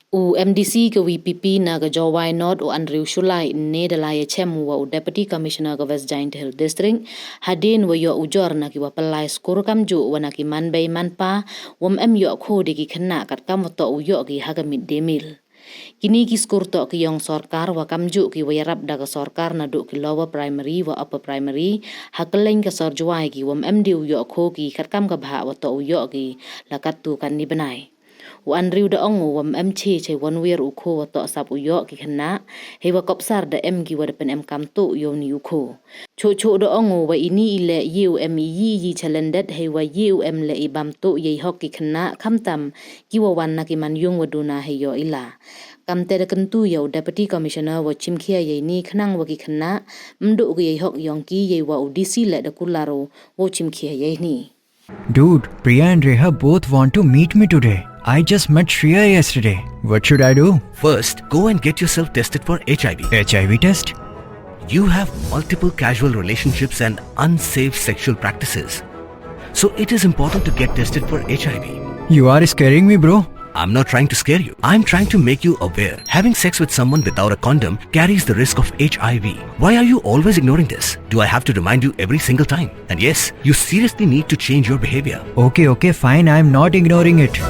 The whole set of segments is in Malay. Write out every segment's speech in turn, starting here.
U MDC ke WPP na ke Jawai North u Andrew Shullai ne dala Yachem wa u Deputy Commissioner ke WJH Hill District hadin wa yo ujor na ki wa pelai skur kamju wa na ki man bay man pa wam yo khoo di ki kena kat kam to u yo ki haga mid day meal. Kini ki skur to ki yong sarkar wa kamju ki wayarap da ke sarkar na duk ki lower primary wa upper primary hakeleng ke sarjuai ki wam MD u yo khoo ki kat kam ka bha wa to u yo ki lakat tu kan ni benai. U Andrew da ongu wam MC che wan wir u khoo wa to sap u yo ki kena he wa kopsar da ki wa depen kam tu yo ni u khoo. Cho da ongu wa ini ile yu yi chalendet he wa yu le ibam tu ye hok ki kena kamtam ki wa wan na ki man yung wa duna he yo ila. Kam te da kentu yo Deputy Commissioner wa chimkhia ye ni khnang wa ki kena mdu ki ye hok yong ki ye wa u DC le da kularo wo chimkhia ye ni. Dude, Priya and Reha both want to meet me today. I just met Shreya yesterday. What should I do? First, go and get yourself tested for HIV. HIV test? You have multiple casual relationships and unsafe sexual practices. So it is important to get tested for HIV. You are scaring me, bro. I'm not trying to scare you. I'm trying to make you aware. Having sex with someone without a condom carries the risk of HIV. Why are you always ignoring this? Do I have to remind you every single time? And yes, you seriously need to change your behavior. Okay, fine. I'm not ignoring it.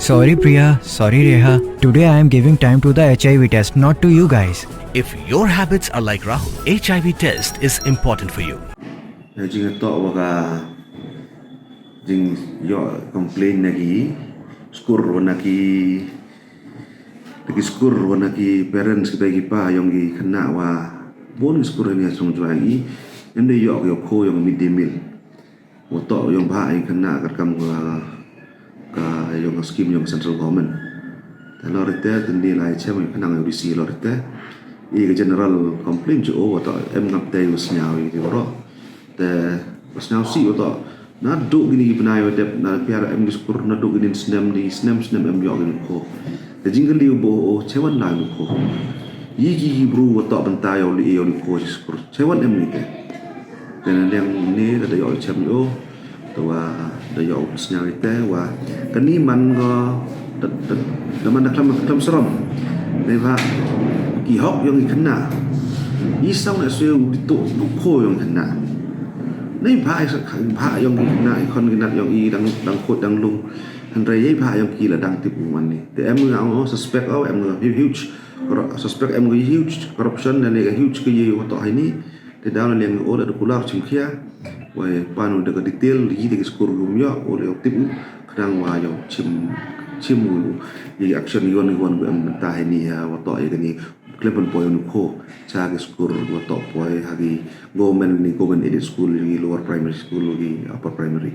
Sorry, Priya. Sorry, Reha. Today I am giving time to the HIV test, not to you guys. If your habits are like Rahul, HIV test is important for you. Jing yo complain lagi skur wanaki skur wanaki parents kita pa yang gi kena wa bon skur ni asung juai ende yo khoo yang mid day meal woto yang ba ai kena kat kam ka yang scheme yang central government talorite tendi lai chem kena ngai DC lorite i general complain jo woto em ngap tay usnyau i ro te usnyau si woto na duk gini benai wadap na piara em skur na duk gini snam em yo gini khoo de jingle li bo chewan la lu khoo yi bru wa to bantai yo li khoo skur chewan em ni te dan yang ni da yo chem yo to wa da yo snya te wa kani man go da man klam seram ne ba ki hok yo ngi kena yi sang na su di to khoo yo kena nei bha yang na ikon ginat yang i dang khot dang lung han rei bha yang ki la dang tip man ni te em ngau suspect em huge suspect em huge corruption dan ega huge ke ye to hai ni te dawn leng o da kular chimkhia wa panu de detail li de skur gum yo o le tip kadang wa yo chim ye action yon em ta hai ni wa to ai ni Kleban boy nu khoo cha ke skur wa top boy hagi government edit school lower primary school upper primary